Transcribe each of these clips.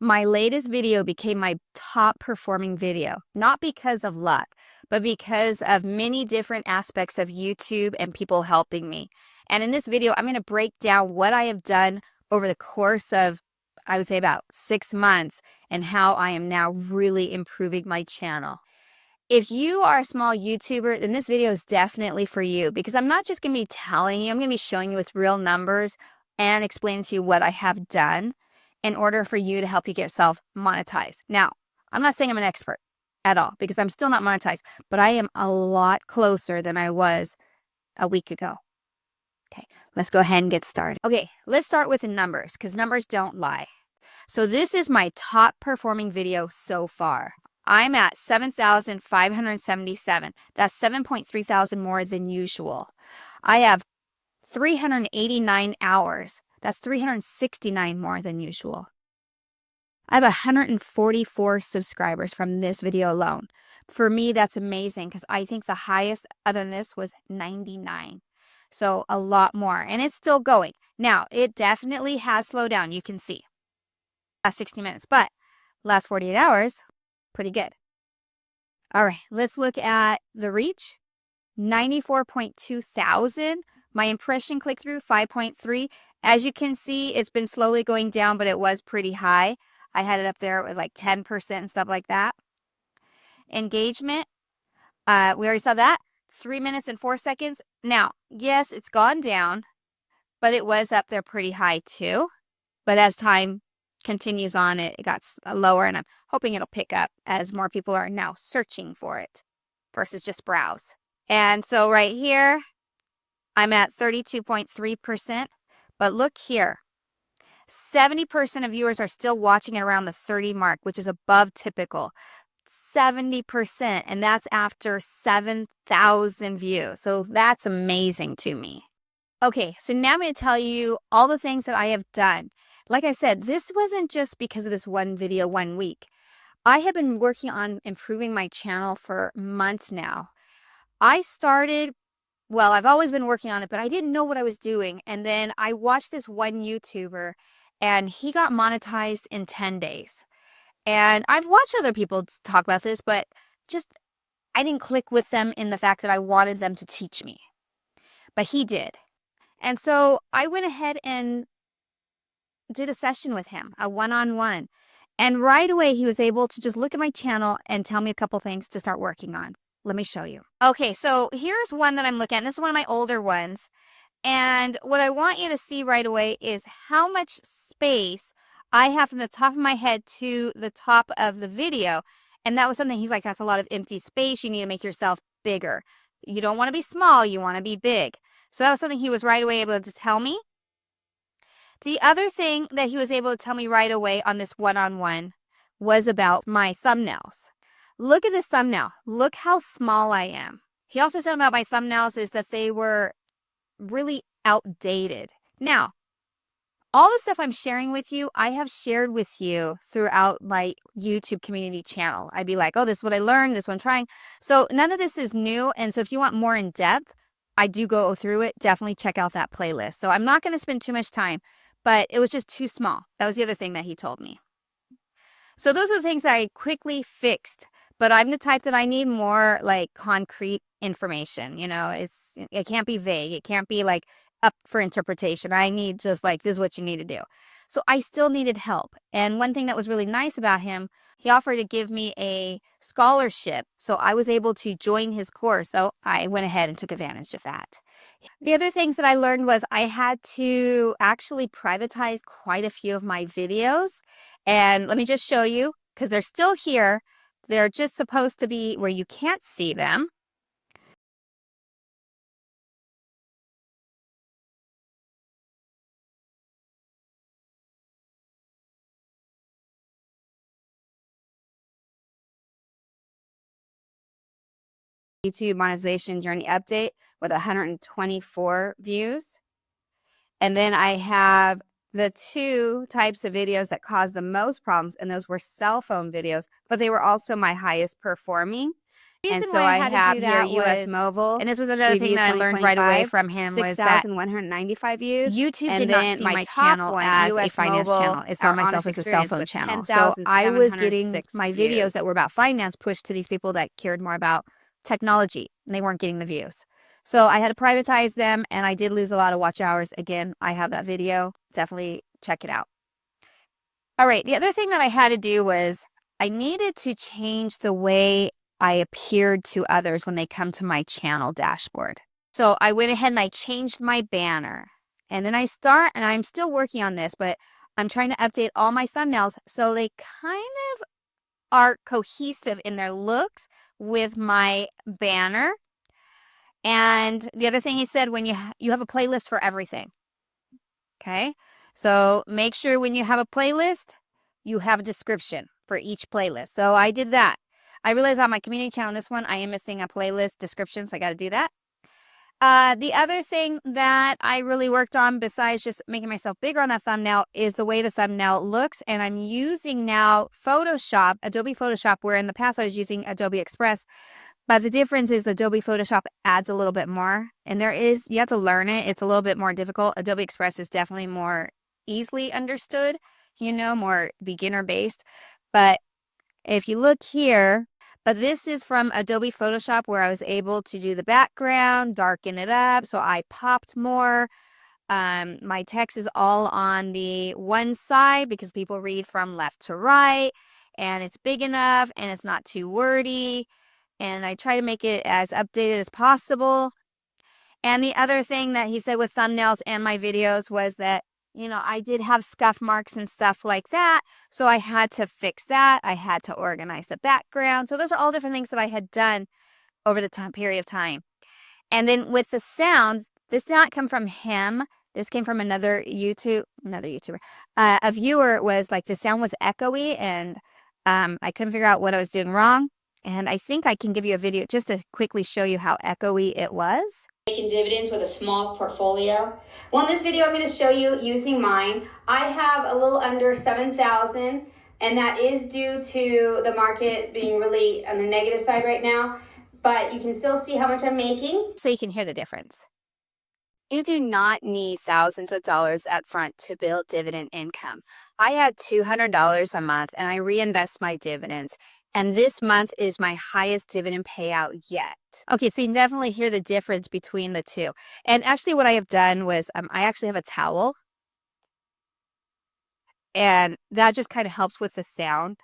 My latest video became my top performing video, not because of luck, but because of many different aspects of YouTube and people helping me. And in this video, I'm going to break down what I have done over the course of, I would say, about 6 months, and how I am now really improving my channel. If you are a small YouTuber, then this video is definitely for you, because I'm not just going to be telling you, I'm going to be showing you with real numbers and explaining to you what I have done in order for you to help you get yourself monetized. Now, I'm not saying I'm an expert at all, because I'm still not monetized, but I am a lot closer than I was a week ago. Okay, let's go ahead and get started. Okay, let's start with the numbers, because numbers don't lie. So this is my top performing video so far. I'm at 7,577. That's 7.3 thousand more than usual. I have 389 hours. That's 369 more than usual. I have 144 subscribers from this video alone. For me, that's amazing, because I think the highest other than this was 99. So a lot more, and it's still going. Now, it definitely has slowed down. You can see last 60 minutes, but last 48 hours, pretty good. All right, let's look at the reach. 94.2 thousand. My impression click-through, 5.3. As you can see, it's been slowly going down, but it was pretty high. I had it up there, it was like 10% and stuff like that. Engagement, we already saw that. 3 minutes and 4 seconds. Now, yes, it's gone down, but it was up there pretty high too. But as time continues on, it got lower, and I'm hoping it'll pick up as more people are now searching for it versus just browse. And so right here, I'm at 32.3%, but look here, 70% of viewers are still watching at around the 30 mark, which is above typical. 70%, and that's after 7,000 views. So that's amazing to me. Okay, so now I'm going to tell you all the things that I have done. Like I said, this wasn't just because of this one video, 1 week. I have been working on improving my channel for months now. I've always been working on it, but I didn't know what I was doing. And then I watched this one YouTuber, and he got monetized in 10 days. And I've watched other people talk about this, but I didn't click with them in the fact that I wanted them to teach me. But he did. And so I went ahead and did a session with him, a one-on-one. And right away, he was able to just look at my channel and tell me a couple things to start working on. Let me show you. Okay, so here's one that I'm looking at. This is one of my older ones. And what I want you to see right away is how much space I have from the top of my head to the top of the video. And that was something he's like, that's a lot of empty space. You need to make yourself bigger. You don't want to be small. You want to be big. So that was something he was right away able to tell me. The other thing that he was able to tell me right away on this one-on-one was about my thumbnails. Look at this thumbnail. Look how small I am. He also said about my thumbnails is that they were really outdated. Now, all the stuff I'm sharing with you, I have shared with you throughout my YouTube community channel. I'd be like, oh, this is what I learned, this one I'm trying. So none of this is new. And so if you want more in depth, I do go through it. Definitely check out that playlist. So I'm not going to spend too much time, but it was just too small. That was the other thing that he told me. So those are the things that I quickly fixed. But I'm the type that I need more like concrete information. You know, it can't be vague. It can't be like up for interpretation. I need just like, this is what you need to do. So I still needed help. And one thing that was really nice about him, he offered to give me a scholarship. So I was able to join his course. So I went ahead and took advantage of that. The other things that I learned was I had to actually privatize quite a few of my videos. And let me just show you, because they're still here. They're just supposed to be where you can't see them. YouTube monetization journey update with 124 views. And then I have the 2 types of videos that caused the most problems, and those were cell phone videos, but they were also my highest performing. And so I have here US Mobile. And this was another Review thing that I learned right away from him was that 6,195 views. YouTube And did not then see my my top channel one, as a US finance Mobile, channel. It saw our myself honest as a cell experience, phone with channel. So I was getting 10,706 my views. videos that were about finance pushed to these people that cared more about technology, and they weren't getting the views. So I had to privatize them, and I did lose a lot of watch hours. Again, I have that video. Definitely check it out. All right, the other thing that I had to do was I needed to change the way I appeared to others when they come to my channel dashboard. So I went ahead and I changed my banner. And then and I'm still working on this, but I'm trying to update all my thumbnails so they kind of are cohesive in their looks with my banner. And the other thing he said, when you have a playlist for everything. Okay, so make sure when you have a playlist, you have a description for each playlist. So I did that. I realized on my community channel, this one, I am missing a playlist description, so I got to do that. The other thing that I really worked on, besides just making myself bigger on that thumbnail, is the way the thumbnail looks. And I'm using now Photoshop, Adobe Photoshop, where in the past I was using Adobe Express. But the difference is Adobe Photoshop adds a little bit more. And you have to learn it. It's a little bit more difficult. Adobe Express is definitely more easily understood, more beginner based. But if you look here, but this is from Adobe Photoshop where I was able to do the background, darken it up. So I popped more. My text is all on the one side because people read from left to right, and it's big enough and it's not too wordy. And I try to make it as updated as possible. And the other thing that he said with thumbnails and my videos was that, I did have scuff marks and stuff like that. So I had to fix that. I had to organize the background. So those are all different things that I had done over the period of time. And then with the sounds, this did not come from him. This came from another YouTuber. A viewer was like, the sound was echoey, and I couldn't figure out what I was doing wrong. And I think I can give you a video just to quickly show you how echoey it was. Making dividends with a small portfolio. Well, in this video, I'm going to show you using mine. I have a little under 7,000, and that is due to the market being really on the negative side right now. But you can still see how much I'm making. So you can hear the difference. You do not need thousands of dollars up front to build dividend income. I had $200 a month and I reinvest my dividends. And this month is my highest dividend payout yet. Okay, so you can definitely hear the difference between the two. And actually what I have done was I actually have a towel. And that just kind of helps with the sound.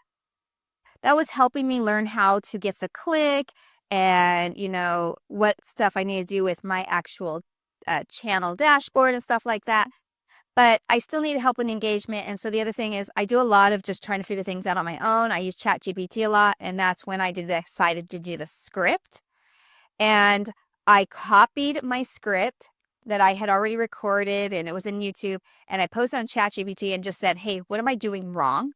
That was helping me learn how to get the click and, what stuff I need to do with my actual channel dashboard and stuff like that. But I still need help with engagement. And so the other thing is I do a lot of just trying to figure things out on my own. I use ChatGPT a lot, and that's when I decided to do the script. And I copied my script that I had already recorded, and it was in YouTube, and I posted on ChatGPT and just said, hey, what am I doing wrong?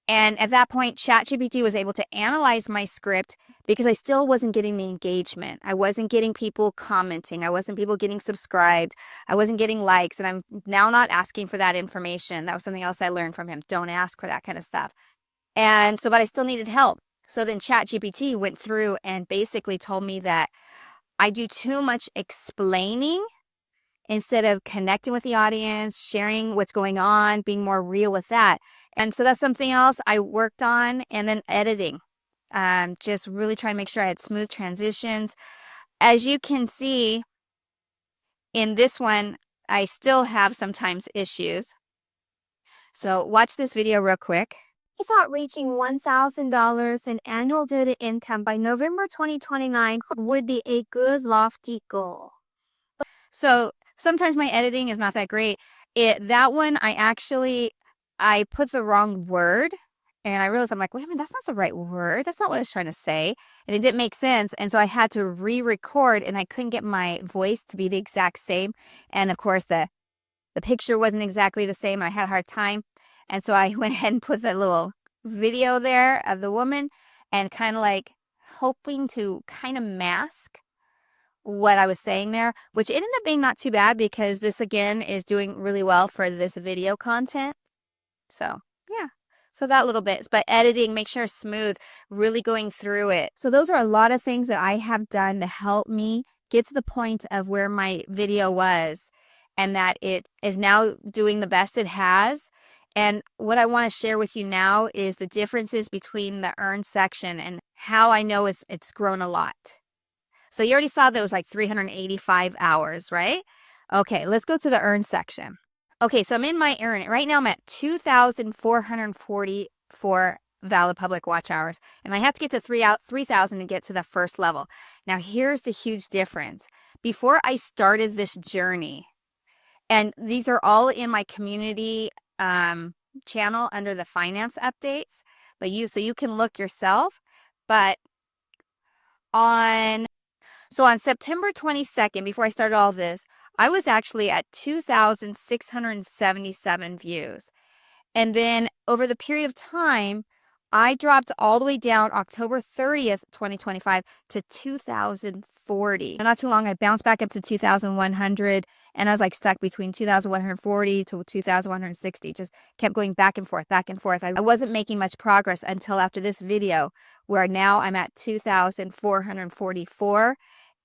And at that point, ChatGPT was able to analyze my script because I still wasn't getting the engagement. I wasn't getting people commenting. I wasn't people getting subscribed. I wasn't getting likes. And I'm now not asking for that information. That was something else I learned from him. Don't ask for that kind of stuff. And so, but I still needed help. So then ChatGPT went through and basically told me that I do too much explaining instead of connecting with the audience, sharing what's going on, being more real with that. And so that's something else I worked on. And then editing, just really trying to make sure I had smooth transitions. As you can see in this one, I still have sometimes issues. So watch this video real quick. He thought reaching $1,000 in annual dividend income by November 2029 would be a good lofty goal. So sometimes my editing is not that great. That one, I put the wrong word, and I realized I'm like, wait a minute, that's not the right word. That's not what I was trying to say. And it didn't make sense. And so I had to re-record, and I couldn't get my voice to be the exact same. And of course, the picture wasn't exactly the same. I had a hard time. And so I went ahead and put that little video there of the woman and kind of like hoping to kind of mask what I was saying there, which ended up being not too bad because this again is doing really well for this video content. So yeah. So that little bit, but editing, make sure it's smooth, really going through it. So those are a lot of things that I have done to help me get to the point of where my video was and that it is now doing the best it has. And what I want to share with you now is the differences between the earn section and how I know it's grown a lot. So you already saw that it was like 385 hours, right? Okay, let's go to the earn section. Okay, so I'm in my earn. Right now I'm at 2,444 valid public watch hours. And I have to get to 3,000 to get to the first level. Now here's the huge difference. Before I started this journey, and these are all in my community channel under the finance updates, so you can look yourself. But on September 22nd, before I started all this, I was actually at 2,677 views. And then over the period of time, I dropped all the way down October 30th, 2025 to 2,040. Not too long, I bounced back up to 2,100 and I was like stuck between 2,140 to 2,160. Just kept going back and forth, back and forth. I wasn't making much progress until after this video, where now I'm at 2,444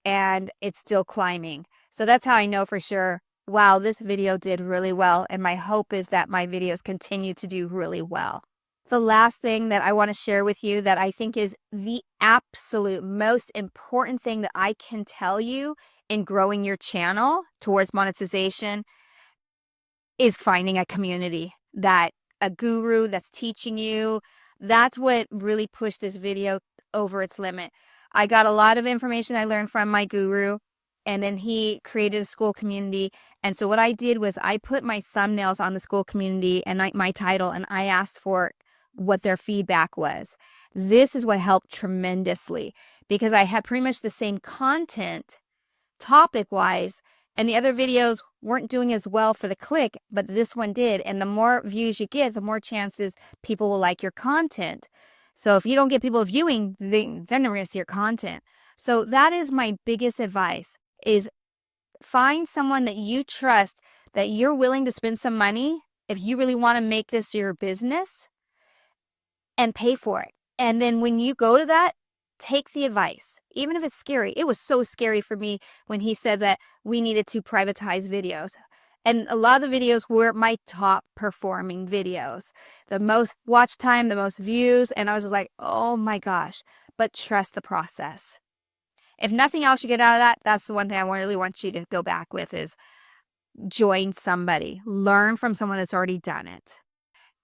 and it's still climbing. So that's how I know for sure, wow, this video did really well. And my hope is that my videos continue to do really well. The last thing that I want to share with you that I think is the absolute most important thing that I can tell you in growing your channel towards monetization is finding a community, that a guru that's teaching you. That's what really pushed this video over its limit. I got a lot of information I learned from my guru, and then he created a school community. And so what I did was I put my thumbnails on the school community and my title, and I asked for what their feedback was. This is what helped tremendously, because I had pretty much the same content topic-wise, and the other videos weren't doing as well for the click, but this one did. And the more views you get, the more chances people will like your content. So if you don't get people viewing, they're never going to see your content. So that is my biggest advice, is find someone that you trust, that you're willing to spend some money if you really want to make this your business, and pay for it. And then when you go to that, take the advice, even if it's scary. It was so scary for me when he said that we needed to privatize videos. And a lot of the videos were my top performing videos, the most watch time, the most views. And I was just like, oh my gosh, but trust the process. If nothing else you get out of that, that's the one thing I really want you to go back with, is join somebody, learn from someone that's already done it.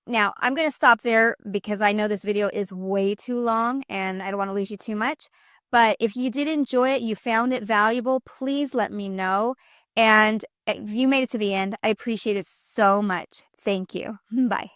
Now, I'm going to stop there because I know this video is way too long and I don't want to lose you too much. But if you did enjoy it, you found it valuable, please let me know. And if you made it to the end, I appreciate it so much. Thank you. Bye.